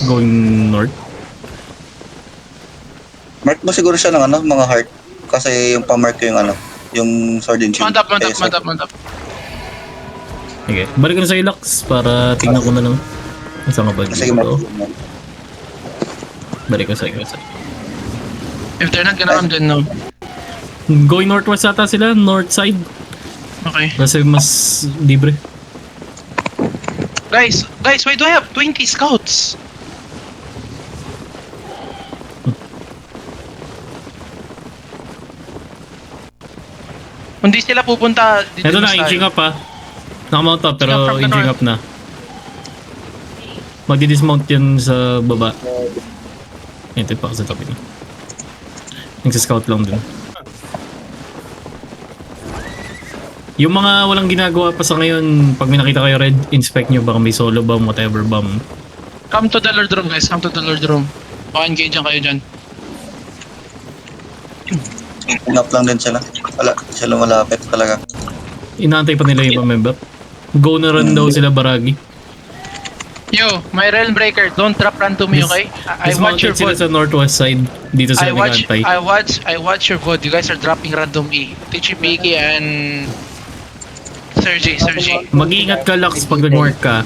going north. Mark mo siguro siya ng ano, mga heart. Kasi yung pa-mark ko yung ano, yung sword and shield. Mount up. Okay, balik ko na sa Ilux para tingnan ko na lang. Saan ka ba Sige, dito? Mark. Balik ko sa iyo. If they're not gonna come, then no. Going northwest ata sila, north side. Okay. Kasi mas libre. Guys, why do I have 20 scouts? Hindi sila pupunta dito. Ito na, inching up ha. Nakamount up pero From the inching north. up na. Magdi-dismount yun sa baba. Ito pa ako sa tabi niya. Nagsa-scout lang dun. Yung mga walang ginagawa pa sa ngayon, pag may nakita kayo red, inspect nyo baka may solo bomb, whatever bomb. Come to the Lord Room, guys. Come to the Lord Room. Engage kayo dyan. Up lang din sila. Wala, sila malapit talaga. Inaantay pa nila yung mga member. Go na run daw sila Baragi. Yo, my realm breaker, don't drop run to me, okay? I watch your Dismounted sila VOD. sa northwest side. Dito sila nag-antay. I watch your VOD. You guys are dropping random E. Tichibiki and Sergi. Mag-iingat ka, Lux, pag nag-work ka.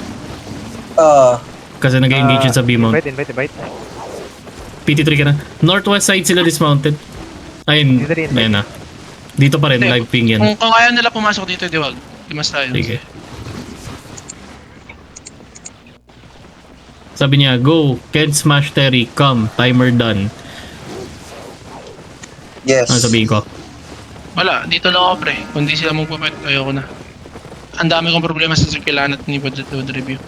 Kasi nag-engage yun sa B-mount. Invite. PT3 ka na. Northwest side sila dismounted. Ayun, ayun na. Dito pa rin, Hindi. live ping yan. Kung ayaw nila pumasok dito, diwag. Dimas tayo. Sige. Sabi niya, go, Ken Smash Terry, come, timer done. Yes. Ano sabihin ko? Wala, dito lang ako pre. Kung di sila magpapet, ayoko na. Ang dami kong problema sa kailangan at ni budget load review.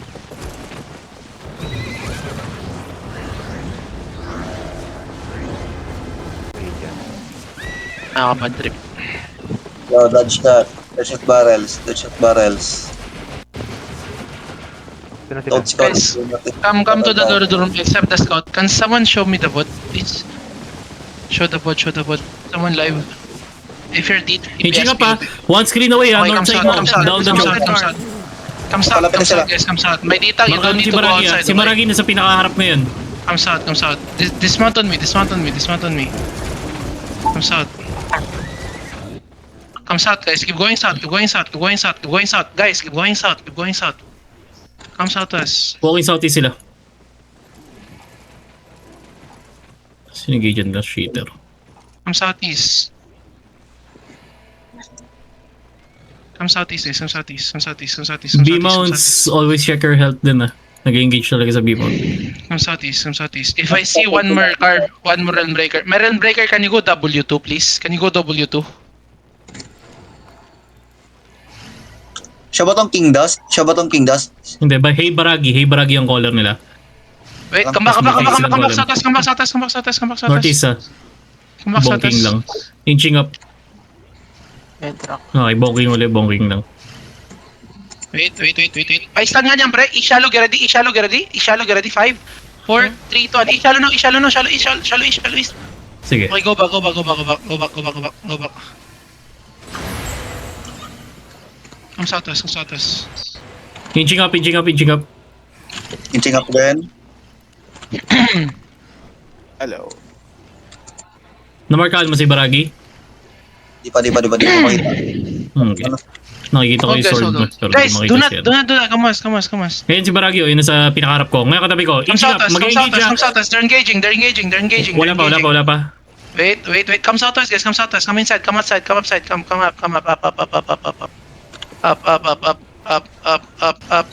Nakaka-bad trip. Yo, dodge that. Dodge at barrels. Ito na sila. Don't scout. Guys, come to the door room except the scout. Can someone show me the bot, please? Show the bot. Someone live. If you're deep, Inching up ha. One screen away ha. Okay, North side mo. Down the road. Come south, guys, come south. May data, you don't Marami need si to go Baragi ha. outside. Si Baragi nasa pinakaharap ngayon. Come south. Dismount on me. Come south. Come south, guys. Keep going south. Guys, keep going south. Come south us. Walking southeast sila. Sinigay dyan na cheater. Come southeast. B-mounts, always check your health din ah. Nag-engage talaga sa B-mount. Come southeast. If I see one more car, one more realm breaker. My realm breaker, can you go W2, please? Can you go W2? Siya ba tong King Dust? Hindi, ba Hey Baragi ang caller nila. Wait, come back south. Northeast ah. Bonking lang. Inching up. Okay, bonking lang. Wait. Ay, stun nga niyan, pre. I-shallow, get ready. 5, 4, 3, 2, 1. I-shallow east. Sige. Okay, go back. Come south us. Inching up. Inching up din. Hello. Namarkahan mo si Baragi? Di pa makita. Okay. Nakikita ko yung sword mo. Pero Guys, di do makita not. siya. Come on. Ngayon si Baragi, yun nasa pinakaharap ko. Ngayon katabi ko. Come Inching up. south Mag-engage us. They're engaging. Wala pa. Wait. Come south us, guys. Come inside. Come outside. Come up.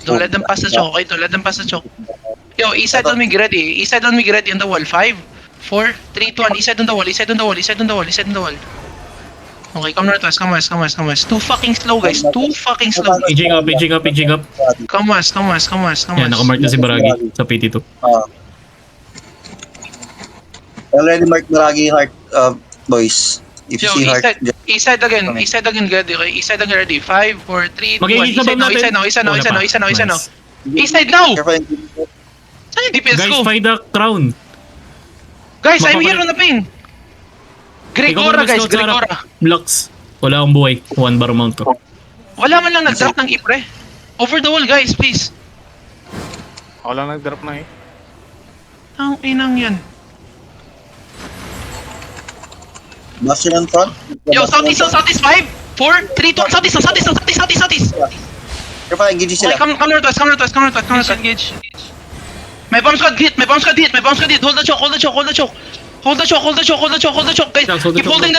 Don't let them pass the choke, okay? Yo, east side on me, get ready. On the wall. 5, 4, 3, 2, 1. East side on the wall. Okay, come northwest. Too fucking slow, guys. Inching up. Come west. Yan, nakamark na si Baragi sa PT2. Already marked Baragi heart, boys. If you Yo, see heart, east side again, get ready, okay? East side again, ready. 5, 4, 3, 2, 1. Mag-engage na ba natin? East side now. Nice. East side now! careful. Saan yung DPS Guys, ko? find the crown. Guys, I'm Mapapal- here on the pin! Gregora, guys, Gregora. Blocks. Wala akong buhay. One bar amount ko. Wala man lang nag-drop ng ipre. Over the wall, guys, please. Ako lang nag-drop na eh. Ang inang yan. Bastion on front. Yo, southeast, 5, 4, 3, 2, southeast. Pero pa, engage Okay, sila. come northwest. Engage. May bomb squad hit. Hold the choke. Guys, Hold the keep holding the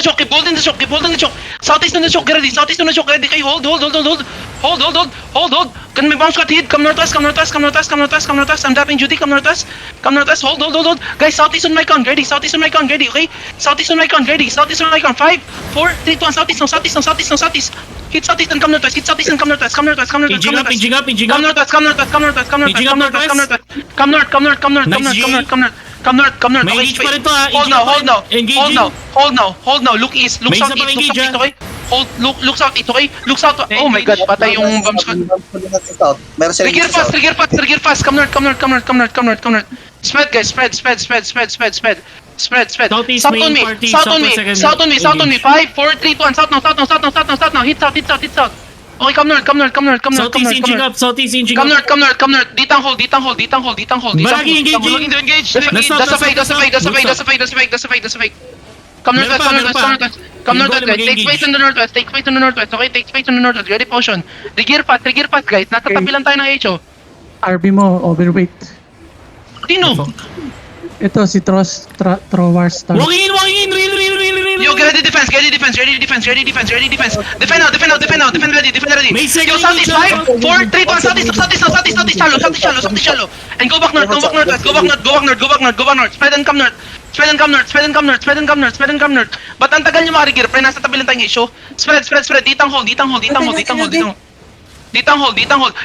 choke. Southeast on the choke, get ready. Okay, hold. Can my bomb squad hit? Come northwest. I'm tapping Judy, come northwest. Hold. Guys, southeast on my con, ready. Okay? Southeast on my con. 5, 4, 3, 2, 1, southeast. Hit southeast and come northwest. Come northwest. Aging up. Come northwest. Come north. May Okay, engage pa rin to, Hold Engaging. now. Look east. Look May isa southeast. pang engage, Okay? Look southeast, okay? Look south. Oh my god, patay yung bomb squad. Meron sila Trigger fast. Come north. Spread, guys. Spread. Southeast South main on me. party, South on me. south on second. 5, 4, 3, 2, 1. South now. Hit south. Okay, come north. Southeast inching up. Come north. Ditang hold. Baragi, engage. That's a fake. Come northwest. Take space in the northwest. Okay, take space in the northwest. Ready potion. Trigger fast, guys. Nasa tabi lang tayo ng HO. RB mo, overweight. Tino. Ito si Trowar Star. Walking in. Real. Yo, get ready defense. Defend now. Defend ready. May second Yo, southeast, engage, 5, 4, 3, 2, 1, southeast, shallow. And go back northwest. Go back north. Spread and come north. Ba't ang tagal nyo makakigir? Pre, nasa tabi lang tayong issue. Spread. Ditang hold.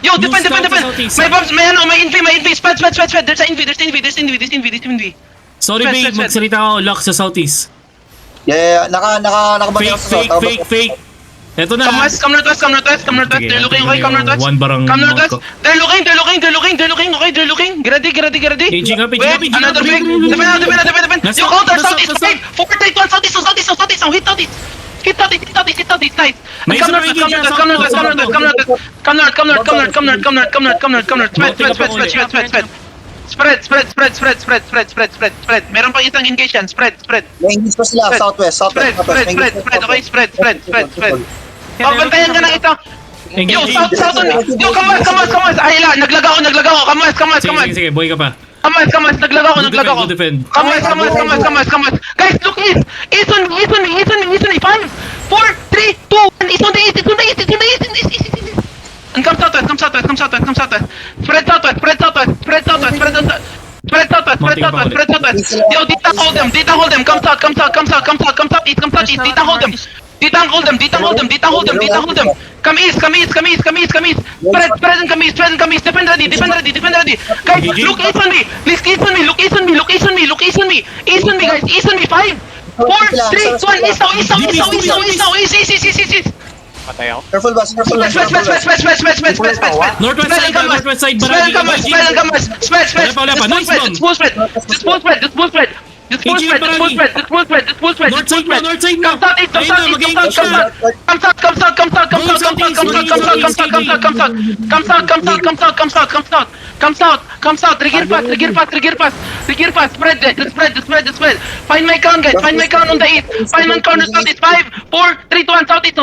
Yo, defend. May infi. Spread. There's infi. Sorry, Spread, babe. spread. Magsalita ako. Lock sa southeast. Yeah. Nakabalik Fake. Eto na. Come northwest. They're looking, okay, come northwest. One barang Come northwest. mount ko. They're looking. Okay, they're looking. Get ready. Aging up. Wait, another fake. Defend. Nasa- Yo, counter, nasa- southeast, nasa- 5, 4, 3, 2, 1, southeast. Hit southeast, nice. May Come isa pa northwest. engage yan, Come northwest. Spread. Meron pang isang engage yan. Spread. May engage pa sila. Southwest. Okay, spread. Pabantayan ka ng ito. Yo, south on me. Yo, kamas. Ay, naglaga ako. Kamas. Sige. Boy ka pa. Kamas, naglaga ako. Good defend. Kamas. Guys, look east. East on me. 5, 4, 3, 2, 1. East on the east. And come southwest. Spread southwest. Yo, ditang hold them. Come south, east. Ditang hold them. Come east. Spread and come east. Defend ready. Guys, look east on me. East on me, guys. 5, 4, 3, 2, 1. East. Careful, boss. Spread. Northwest side. Spread and come Baragi. Just full spread. Just full spread. This full spread. North side na. Come south. Trigger fast. Spread. Find my count, guys. On the east. Find my count on southeast. 5, 4, 3, 2, 1, southeast.